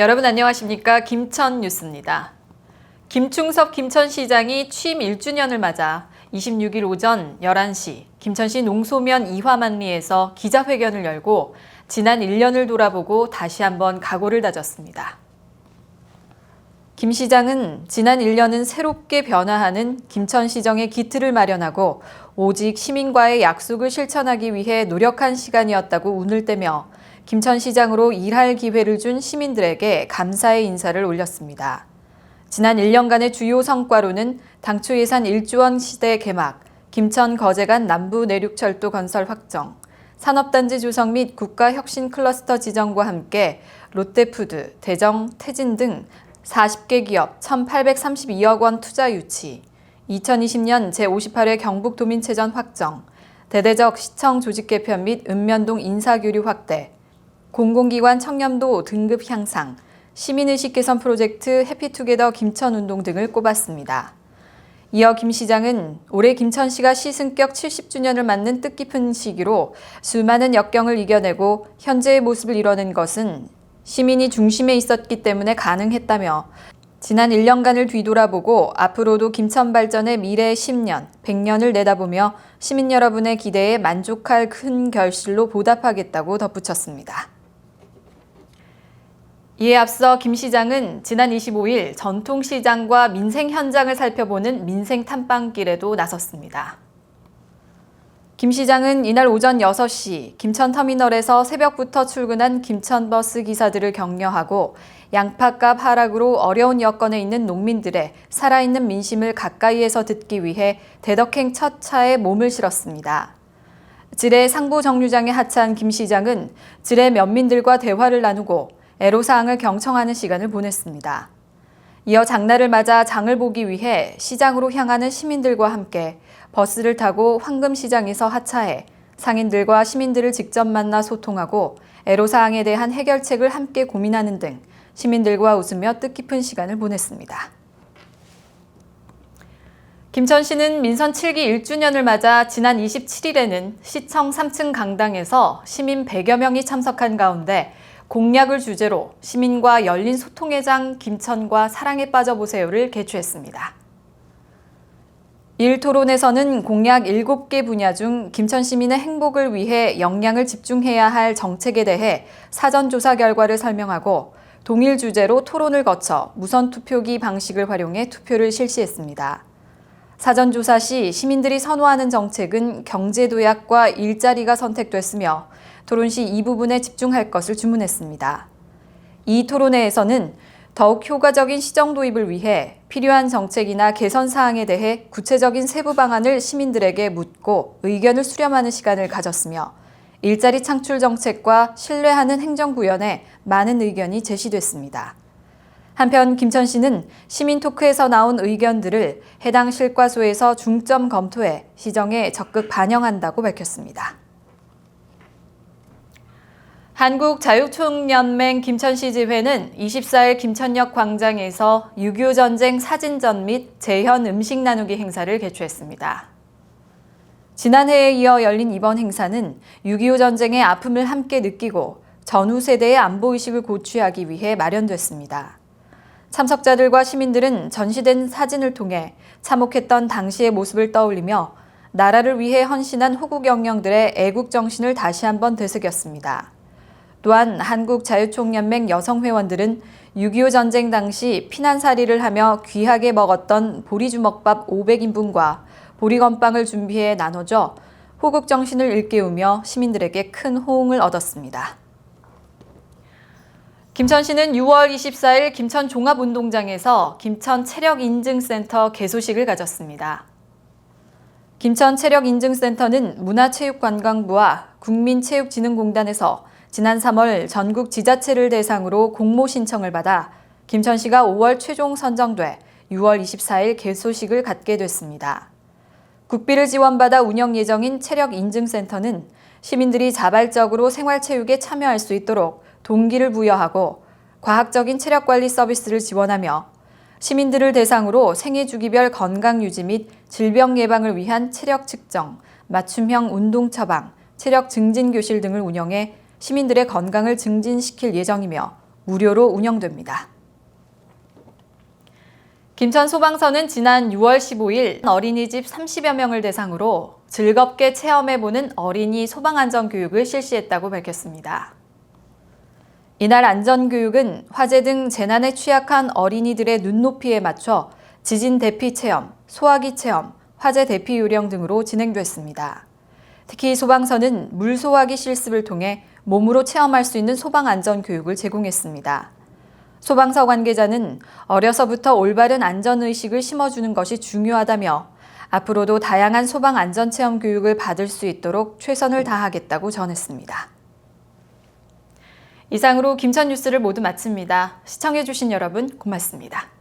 여러분 안녕하십니까? 김천 뉴스입니다. 김충섭 김천시장이 취임 1주년을 맞아 26일 오전 11시 김천시 농소면 이화만리에서 기자회견을 열고 지난 1년을 돌아보고 다시 한번 각오를 다졌습니다. 김 시장은 지난 1년은 새롭게 변화하는 김천시정의 기틀을 마련하고 오직 시민과의 약속을 실천하기 위해 노력한 시간이었다고 운을 떼며 김천시장으로 일할 기회를 준 시민들에게 감사의 인사를 올렸습니다. 지난 1년간의 주요 성과로는 당초 예산 1조 원 시대 개막, 김천 거제간 남부 내륙철도 건설 확정, 산업단지 조성 및 국가혁신 클러스터 지정과 함께 롯데푸드, 대정, 태진 등 40개 기업 1,832억 원 투자 유치, 2020년 제58회 경북도민체전 확정, 대대적 시청 조직 개편 및 읍면동 인사교류 확대, 공공기관 청렴도 등급 향상, 시민의식 개선 프로젝트 해피투게더 김천운동 등을 꼽았습니다. 이어 김 시장은 올해 김천시가 시승격 70주년을 맞는 뜻깊은 시기로 수많은 역경을 이겨내고 현재의 모습을 이뤄낸 것은 시민이 중심에 있었기 때문에 가능했다며 지난 1년간을 뒤돌아보고 앞으로도 김천 발전의 미래 10년, 100년을 내다보며 시민 여러분의 기대에 만족할 큰 결실로 보답하겠다고 덧붙였습니다. 이에 앞서 김 시장은 지난 25일 전통시장과 민생 현장을 살펴보는 민생 탐방길에도 나섰습니다. 김 시장은 이날 오전 6시 김천터미널에서 새벽부터 출근한 김천버스 기사들을 격려하고 양파값 하락으로 어려운 여건에 있는 농민들의 살아있는 민심을 가까이에서 듣기 위해 대덕행 첫 차에 몸을 실었습니다. 지뢰 상부 정류장에 하차한 김 시장은 지뢰 면민들과 대화를 나누고 애로사항을 경청하는 시간을 보냈습니다. 이어 장날을 맞아 장을 보기 위해 시장으로 향하는 시민들과 함께 버스를 타고 황금시장에서 하차해 상인들과 시민들을 직접 만나 소통하고 애로사항에 대한 해결책을 함께 고민하는 등 시민들과 웃으며 뜻깊은 시간을 보냈습니다. 김천시는 민선 7기 1주년을 맞아 지난 27일에는 시청 3층 강당에서 시민 100여 명이 참석한 가운데 공약을 주제로 시민과 열린 소통의 장 김천과 사랑에 빠져보세요를 개최했습니다. 1토론에서는 공약 7개 분야 중 김천 시민의 행복을 위해 역량을 집중해야 할 정책에 대해 사전조사 결과를 설명하고 동일 주제로 토론을 거쳐 무선투표기 방식을 활용해 투표를 실시했습니다. 사전조사 시 시민들이 선호하는 정책은 경제도약과 일자리가 선택됐으며 토론 시 이 부분에 집중할 것을 주문했습니다. 이 토론회에서는 더욱 효과적인 시정 도입을 위해 필요한 정책이나 개선 사항에 대해 구체적인 세부 방안을 시민들에게 묻고 의견을 수렴하는 시간을 가졌으며 일자리 창출 정책과 신뢰하는 행정 구현에 많은 의견이 제시됐습니다. 한편 김천시는 시민 토크에서 나온 의견들을 해당 실과소에서 중점 검토해 시정에 적극 반영한다고 밝혔습니다. 한국자유총연맹 김천시 지회는 24일 김천역 광장에서 6.25 전쟁 사진전 및 재현 음식 나누기 행사를 개최했습니다. 지난해에 이어 열린 이번 행사는 6.25 전쟁의 아픔을 함께 느끼고 전후 세대의 안보의식을 고취하기 위해 마련됐습니다. 참석자들과 시민들은 전시된 사진을 통해 참혹했던 당시의 모습을 떠올리며 나라를 위해 헌신한 호국 영령들의 애국 정신을 다시 한번 되새겼습니다. 또한 한국자유총연맹 여성회원들은 6.25 전쟁 당시 피난살이를 하며 귀하게 먹었던 보리주먹밥 500인분과 보리건빵을 준비해 나눠줘 호국 정신을 일깨우며 시민들에게 큰 호응을 얻었습니다. 김천시는 6월 24일 김천 종합운동장에서 김천 체력인증센터 개소식을 가졌습니다. 김천 체력인증센터는 문화체육관광부와 국민체육진흥공단에서 지난 3월 전국 지자체를 대상으로 공모 신청을 받아 김천시가 5월 최종 선정돼 6월 24일 개소식을 갖게 됐습니다. 국비를 지원받아 운영 예정인 체력인증센터는 시민들이 자발적으로 생활체육에 참여할 수 있도록 동기를 부여하고 과학적인 체력관리 서비스를 지원하며 시민들을 대상으로 생애주기별 건강유지 및 질병 예방을 위한 체력 측정, 맞춤형 운동 처방, 체력 증진 교실 등을 운영해 시민들의 건강을 증진시킬 예정이며 무료로 운영됩니다. 김천 소방서는 지난 6월 15일 어린이집 30여 명을 대상으로 즐겁게 체험해보는 어린이 소방안전교육을 실시했다고 밝혔습니다. 이날 안전교육은 화재 등 재난에 취약한 어린이들의 눈높이에 맞춰 지진 대피 체험, 소화기 체험, 화재 대피 요령 등으로 진행됐습니다. 특히 소방서는 물소화기 실습을 통해 몸으로 체험할 수 있는 소방안전교육을 제공했습니다. 소방서 관계자는 어려서부터 올바른 안전의식을 심어주는 것이 중요하다며 앞으로도 다양한 소방안전체험 교육을 받을 수 있도록 최선을 다하겠다고 전했습니다. 이상으로 김천 뉴스를 모두 마칩니다. 시청해주신 여러분 고맙습니다.